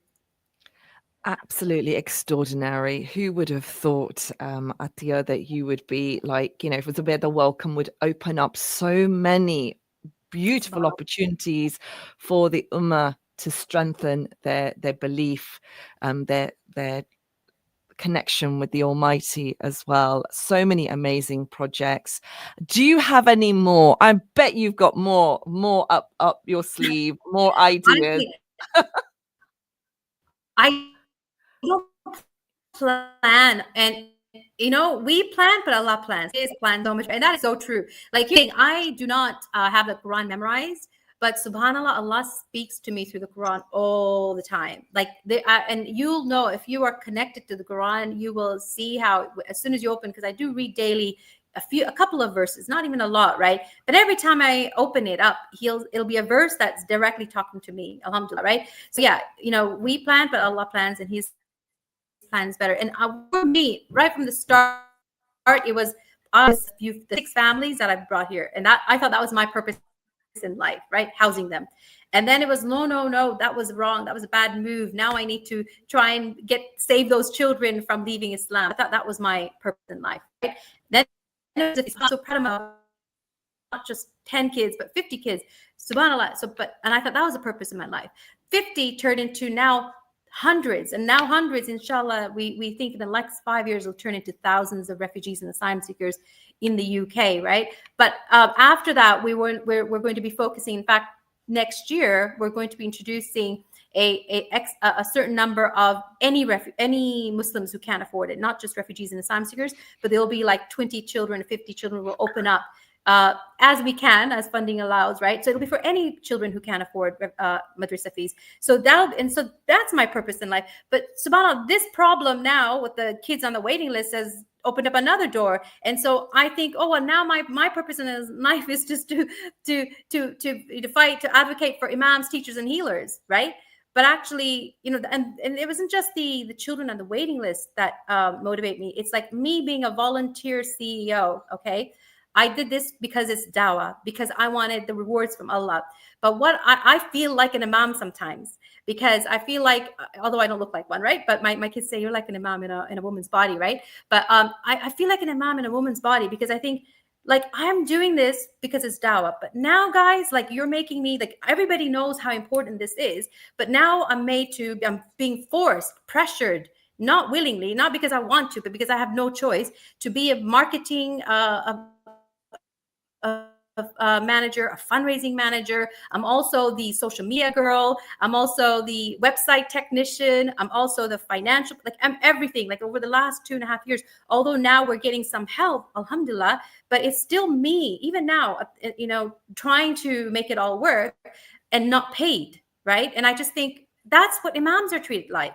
Absolutely extraordinary. Who would have thought, Atia, that you would be for the welcome would open up so many beautiful opportunities for the Ummah to strengthen their belief, their connection with the Almighty as well. So many amazing projects. Do you have any more? I bet you've got more up your sleeve, more ideas. I don't plan, and we plan, but Allah plans. He has planned so much, and that is so true. I do not have the Quran memorized, but subhanallah, Allah speaks to me through the Quran all the time. And you'll know, if you are connected to the Quran, you will see how, as soon as you open, because I do read daily a couple of verses, not even a lot, right? But every time I open it up, it'll be a verse that's directly talking to me, alhamdulillah, right? So yeah, we plan, but Allah plans, and His plans better. And for me, right from the start, it was the 6 families that I've brought here, and that I thought that was my purpose in life, right? Housing them. And then it was no, that was wrong, that was a bad move. Now I need to try and save those children from leaving Islam. I thought that was my purpose in life, right? Then it's so proud of my, not just 10 kids, but 50 kids, subhanallah. And I thought that was the purpose of my life. 50 turned into now hundreds, and now hundreds, inshallah, we think in the next 5 years will turn into thousands of refugees and asylum seekers in the UK, right? But after that, we're going to be focusing. In fact, next year we're going to be introducing a certain number of any Muslims who can't afford it, not just refugees and asylum seekers, but there'll be 20 children, 50 children will open up as we can, as funding allows, right? So it'll be for any children who can't afford madrasa fees. So that's my purpose in life. But subhanAllah, this problem now with the kids on the waiting list has opened up another door. And so I think, oh, well, now my purpose in life is just to fight, to advocate for imams, teachers, and healers, right? But actually, and it wasn't just the children on the waiting list that motivate me. It's like me being a volunteer CEO, okay? I did this because it's dawah, because I wanted the rewards from Allah. But what I feel like an imam sometimes, because I feel like, although I don't look like one, right? But my kids say you're like an imam in a woman's body, right? But I feel like an imam in a woman's body because I think, like, I'm doing this because it's dawah. But now, guys, like, you're making me, like, everybody knows how important this is. But now I'm being forced, pressured, not willingly, not because I want to, but because I have no choice, to be a marketing manager, a fundraising manager. I'm also the social media girl. I'm also the website technician. I'm also the financial, like, I'm everything. Like, over the last 2.5 years, although now we're getting some help, alhamdulillah, but it's still me, even now, trying to make it all work and not paid, right? And I just think that's what imams are treated like.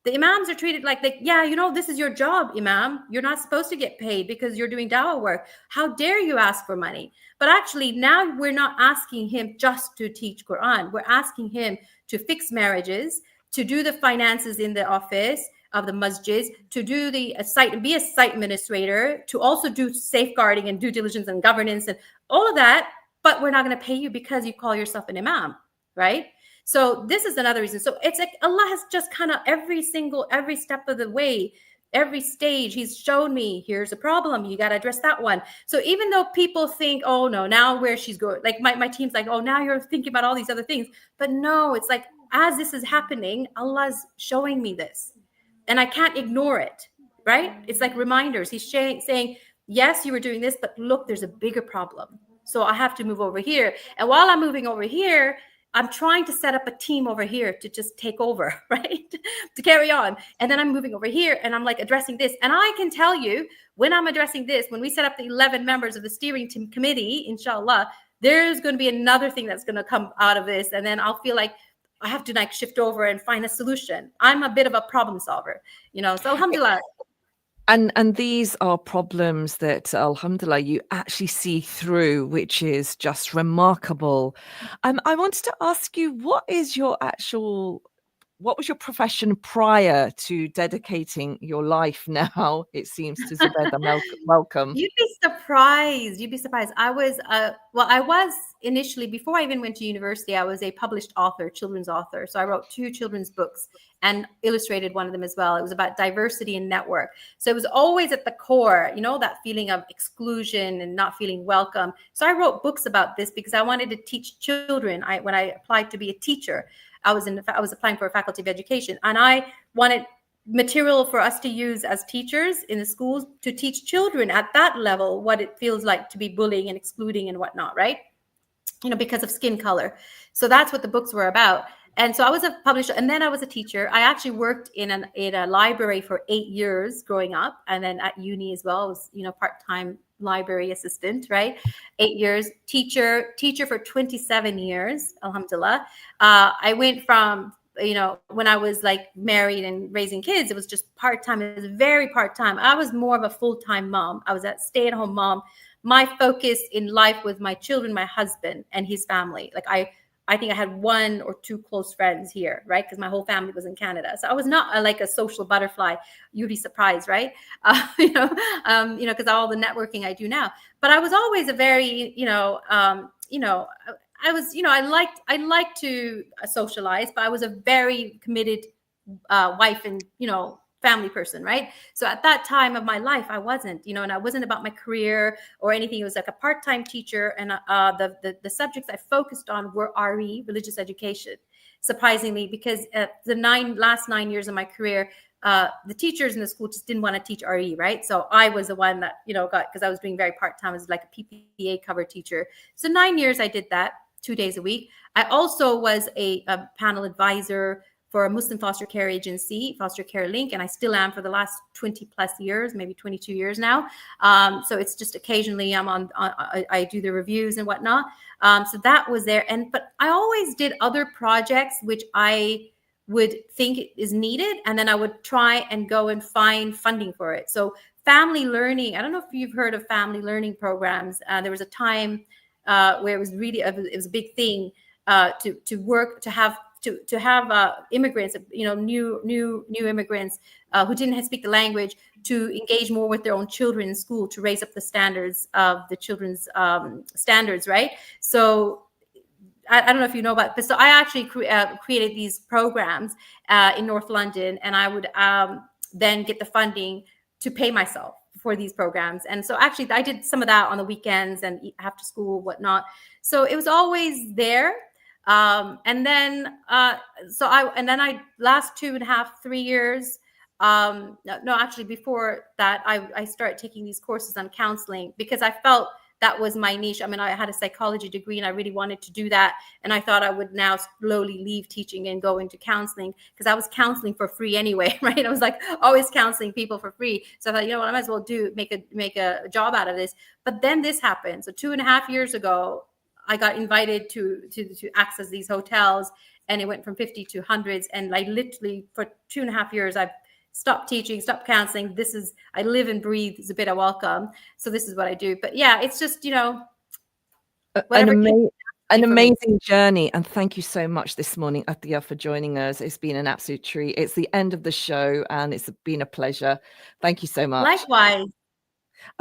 The imams are treated like, yeah, this is your job, imam. You're not supposed to get paid because you're doing dawah work. How dare you ask for money? But actually, now we're not asking him just to teach Quran. We're asking him to fix marriages, to do the finances in the office of the masjids, to do be a site administrator, to also do safeguarding and due diligence and governance and all of that. But we're not going to pay you because you call yourself an imam, right? So this is another reason. So it's like Allah has just kind of every step of the way, every stage, he's shown me, here's a problem, you got to address that one. So even though people think, oh no, now where she's going, like my team's like, oh, now you're thinking about all these other things. But no, it's like, as this is happening, Allah's showing me this and I can't ignore it, right? It's like reminders. He's saying, yes, you were doing this, but look, there's a bigger problem. So I have to move over here. And while I'm moving over here, I'm trying to set up a team over here to just take over, right? To carry on. And then I'm moving over here and I'm like addressing this. And I can tell you, when I'm addressing this, when we set up the 11 members of the steering team committee, inshallah, there's going to be another thing that's going to come out of this. And then I'll feel like I have to like shift over and find a solution. I'm a bit of a problem solver, so alhamdulillah. And these are problems that, alhamdulillah, you actually see through, which is just remarkable. I wanted to ask you, what was your profession prior to dedicating your life now, it seems, to Zubaydah Welcome? You'd be surprised. I was initially, before I even went to university, I was a published author, children's author. So I wrote 2 children's books and illustrated one of them as well. It was about diversity and network. So it was always at the core, that feeling of exclusion and not feeling welcome. So I wrote books about this because I wanted to teach children. When I applied to be a teacher, I was applying for a faculty of education, and I wanted material for us to use as teachers in the schools to teach children at that level what it feels like to be bullying and excluding and whatnot, right? Because of skin color. So that's what the books were about. And so I was a publisher, and then I was a teacher. I actually worked in a library for 8 years growing up, and then at uni as well. I was, part-time library assistant, right? 8 years, teacher for 27 years, alhamdulillah. I went from, when I was like married and raising kids, it was just part-time. It was very part-time. I was more of a full-time mom. I was a stay-at-home mom. My focus in life was my children, my husband, and his family. Like I think I had 1 or 2 close friends here, right? Because my whole family was in Canada. So I was not like a social butterfly. You'd be surprised, right? Because all the networking I do now. But I was always a very, I liked to socialize, but I was a very committed wife and, family person, right? So at that time of my life, I wasn't, and I wasn't about my career or anything. It was like a part-time teacher, and the subjects I focused on were RE, religious education. Surprisingly, because the last 9 years of my career, the teachers in the school just didn't want to teach RE, right? So I was the one that, got, because I was doing very part-time as like a PPA cover teacher. So 9 years I did that 2 days a week. I also was a panel advisor for a Muslim foster care agency, Foster Care Link, and I still am for the last 20 plus years, maybe 22 years now. So it's just occasionally I do the reviews and whatnot. So that was there. But I always did other projects which I would think is needed, and then I would try and go and find funding for it. So family learning, I don't know if you've heard of family learning programs. There was a time where it was a big thing to have to have immigrants, new immigrants who didn't speak the language, to engage more with their own children in school, to raise up the standards of the children's standards, right? So I don't know if you know about, but so I actually created these programs in North London, and I would then get the funding to pay myself for these programs. And so actually I did some of that on the weekends and after school, whatnot. So it was always there. And then I last 2.5, 3 years, actually before that, I started taking these courses on counseling because I felt that was my niche. I mean, I had a psychology degree and I really wanted to do that. And I thought I would now slowly leave teaching and go into counseling because I was counseling for free anyway, right? I was like always counseling people for free. So I thought, you know what, I might as well make a job out of this. But then this happened. So 2.5 years ago, I got invited to access these hotels, and it went from 50 to hundreds. And I literally, for 2.5 years, I've stopped teaching, stopped counseling. I live and breathe Zubeda Welcome. So this is what I do. But yeah, it's just, an amazing journey. And thank you so much this morning, Atia, for joining us. It's been an absolute treat. It's the end of the show and it's been a pleasure. Thank you so much. Likewise.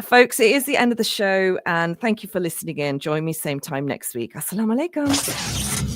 Folks, it is the end of the show and thank you for listening in. Join me same time next week. Assalamu alaikum.